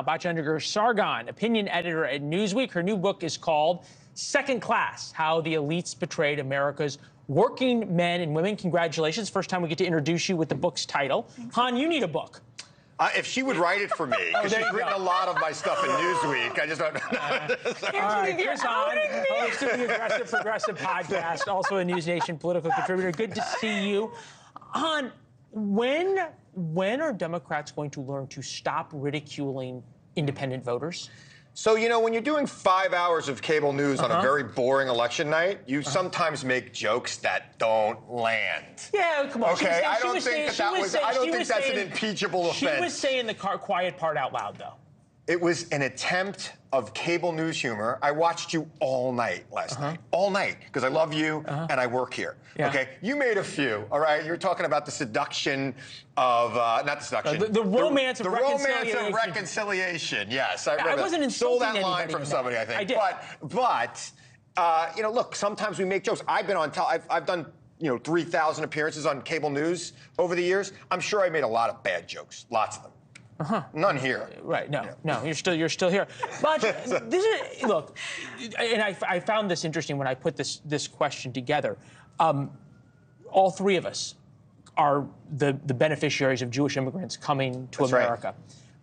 Batya Ungar-Sargon, opinion editor at Newsweek. Her new book is called Second Class: How the Elites Betrayed America's Working Men and Women. Congratulations. First time we get to introduce you with the book's title. Thanks. Han, you need a book. If she would write it for me, because she's written a lot of my stuff in Newsweek. I just don't know. All right, Chris Hahn, host of the Aggressive Progressive podcast, also a NewsNation political contributor. Good to see you. Han, when are Democrats going to learn to stop ridiculing independent voters? So, you know, when you're doing 5 hours of cable news on a very boring election night, you sometimes make jokes that don't land. Yeah, come on. Okay, I don't think that's an impeachable offense. She was saying the quiet part out loud, though. It was an attempt of cable news humor. I watched you all night last night. All night, because I love you and I work here. Yeah. Okay? You made a few, all right? You're talking about the seduction of, not the seduction. The romance of reconciliation. The romance of reconciliation, yes. I wasn't insulting anybody. Stole that line from somebody, I think. I did. But you know, look, sometimes we make jokes. I've been on, I've done, 3,000 appearances on cable news over the years. I'm sure I made a lot of bad jokes, lots of them. None here. Right? No, you're still here. But this is, look, and I found this interesting when I put this question together. All three of us are the beneficiaries of Jewish immigrants coming to America,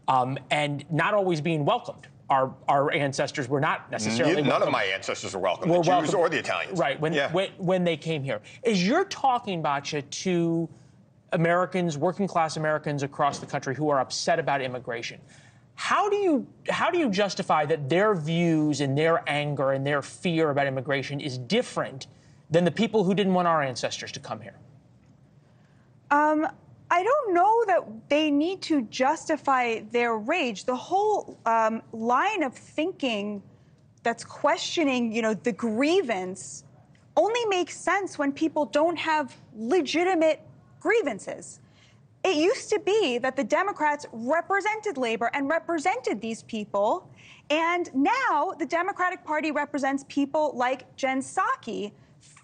and not always being welcomed. Our ancestors were not necessarily None of my ancestors were welcome, the Jews or the Italians. Right, when they came here. As you're talking, Batya, to Americans, working class Americans across the country who are upset about immigration, how do you justify that their views and their anger and their fear about immigration is different than the people who didn't want our ancestors to come here? I don't know that they need to justify their rage. The whole line of thinking that's questioning, the grievance only makes sense when people don't have legitimate grievances. It used to be that the Democrats represented labor and represented these people, and now the Democratic Party represents people like Jen Psaki,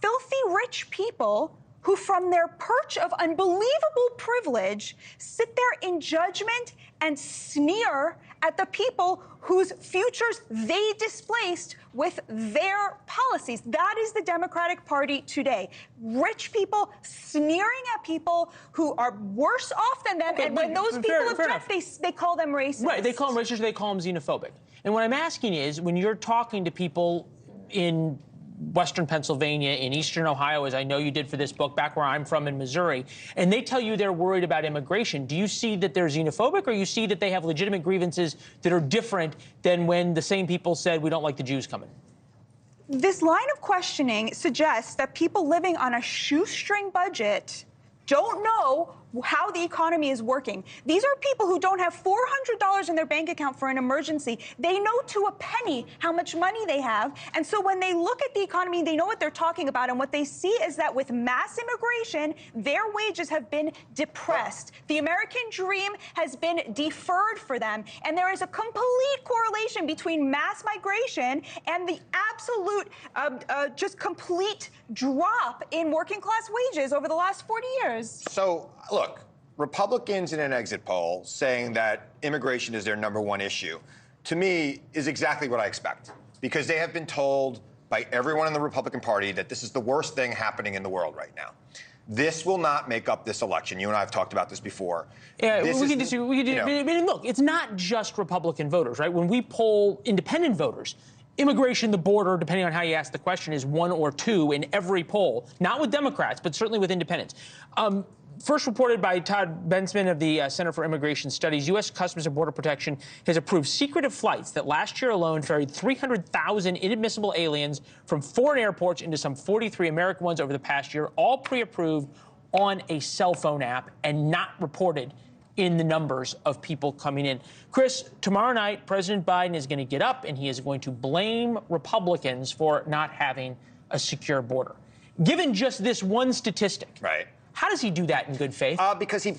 filthy rich people who, from their perch of unbelievable privilege, sit there in judgment and sneer at the people whose futures they displaced with their policies. That is the Democratic Party today. Rich people sneering at people who are worse off than them, and when those people object, they call them racist. Right, they call them racist, they call them xenophobic. And what I'm asking is, when you're talking to people in Western Pennsylvania, in Eastern Ohio, as I know you did for this book, back where I'm from in Missouri, and they tell you they're worried about immigration, do you see that they're xenophobic, or you see that they have legitimate grievances that are different than when the same people said we don't like the Jews coming? This line of questioning suggests that people living on a shoestring budget don't know how the economy is working. These are people who don't have $400 in their bank account for an emergency. They know to a penny how much money they have. And so when they look at the economy, they know what they're talking about. And what they see is that with mass immigration, their wages have been depressed. The American dream has been deferred for them. And there is a complete correlation between mass migration and the absolute, just complete drop in working class wages over the last 40 years. So, look, Republicans in an exit poll saying that immigration is their #1 issue, to me, is exactly what I expect. Because they have been told by everyone in the Republican Party that this is the worst thing happening in the world right now. This will not make up this election. You and I have talked about this before. Yeah, we can do. I mean, look, it's not just Republican voters, right? When we poll independent voters, immigration, the border, depending on how you ask the question, is 1 or 2 in every poll. Not with Democrats, but certainly with independents. First reported by Todd Bensman of the Center for Immigration Studies, U.S. Customs and Border Protection has approved secretive flights that last year alone ferried 300,000 inadmissible aliens from foreign airports into some 43 American ones over the past year, all pre-approved on a cell phone app and not reported in the numbers of people coming in. Chris, tomorrow night, President Biden is going to get up and he is going to blame Republicans for not having a secure border. Given just this one statistic, right? How does he do that in good faith? Because he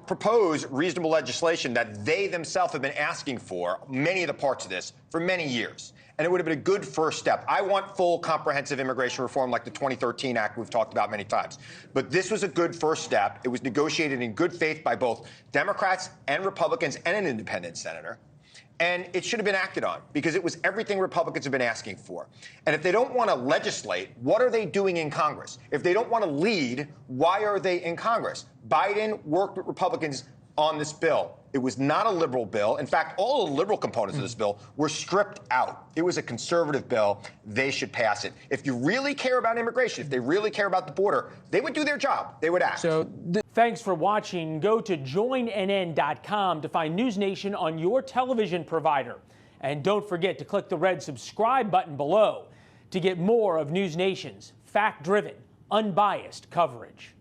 proposed reasonable legislation that they themselves have been asking for, many of the parts of this, for many years. And it would have been a good first step. I want full comprehensive immigration reform like the 2013 Act we've talked about many times. But this was a good first step. It was negotiated in good faith by both Democrats and Republicans and an independent senator. And it should have been acted on because it was everything Republicans have been asking for. And if they don't want to legislate, what are they doing in Congress? If they don't want to lead, why are they in Congress? Biden worked with Republicans on this bill. It was not a liberal bill. In fact, all the liberal components of this bill were stripped out. It was a conservative bill. They should pass it. If you really care about immigration, if they really care about the border, they would do their job. They would act. Thanks for watching. Go to joinnn.com to find NewsNation on your television provider. And don't forget to click the red subscribe button below to get more of NewsNation's fact-driven, unbiased coverage.